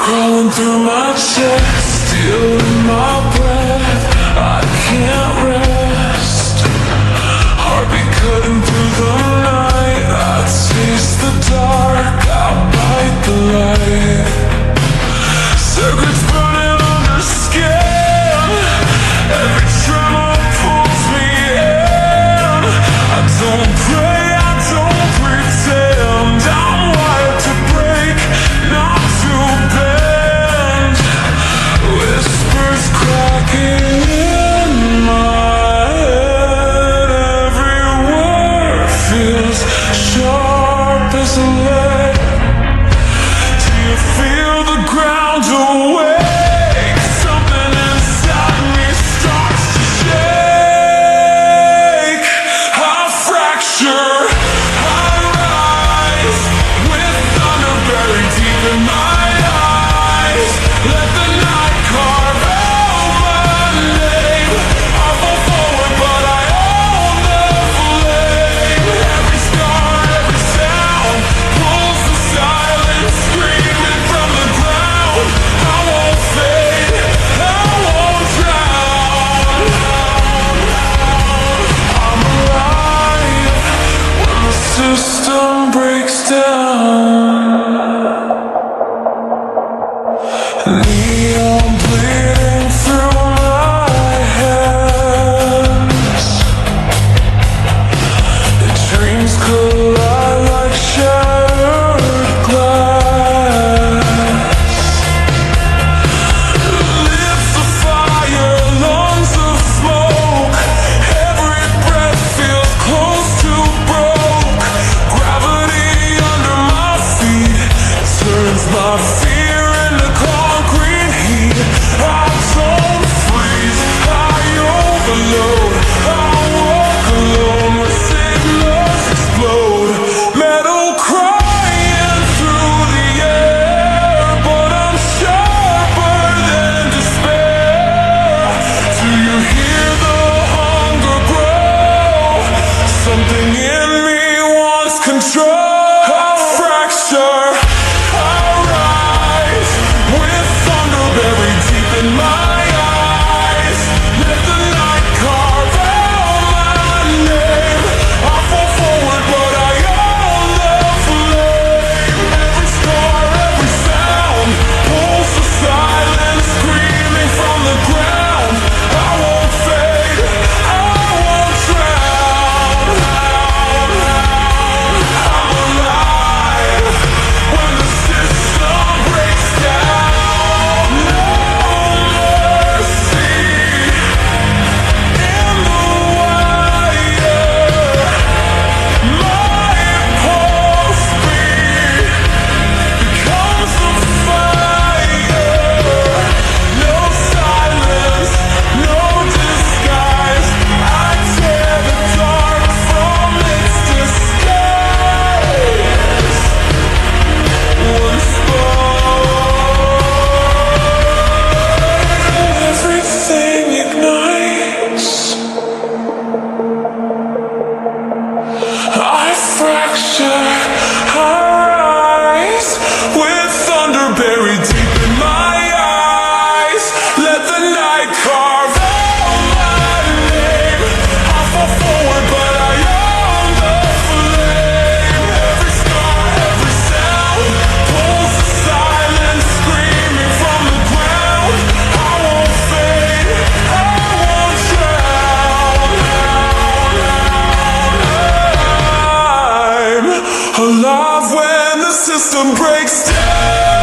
crawling through my chest, stealing my breath. I can't rest. Heartbeat cutting through the night. I taste the dark, I bite the light. Circuits burning under skin. Every tremor pulls me in. I don't pray, I don't pretend. I'm wired to break, not to bend. Whispers cracking in my head. Every word feels sharp as lead. Do you feel the ground awake? Something inside me starts to shake. I fracture, I rise, with thunder buried deep in my eyes. Let the night carve out my name. I fall forward but I own the flame. Every scar, every sound pulls the silence, screaming from the ground. I won't fade, I won't drown. I'm alive when the system breaks down. Neon bleeding through my hands. The dreams collide like shattered glass. Lips of fire, lungs of smoke. Every breath feels close to broke. Gravity under my feet turns my fear into concrete heat. I don't freeze, I overload. I walk alone with signals explode. Metal crying through the air, but I'm sharper than despair. Do you hear the hunger grow? Something in me wants control. I fracture, I rise, with thunder buried deep in my eyes. Let the night carve out my name. I fall forward but I own the flame. Every scar, every sound pulls the silence, screaming from the ground. I won't fade, I won't drown. I'm alive when the system breaks down. No mercy in the wire. My pulse beat becomes a fire. No silence, no disguise. I tear the dark from its disguise. One spark, everything ignites. I fracture, I rise, with thunder buried deep in my eyes. Let the night carve out my name. I fall forward but I own the flame. Every scar, every sound pulls the silence, screaming from the ground. I won't fade, I won't drown. I'm alive when the system breaks down.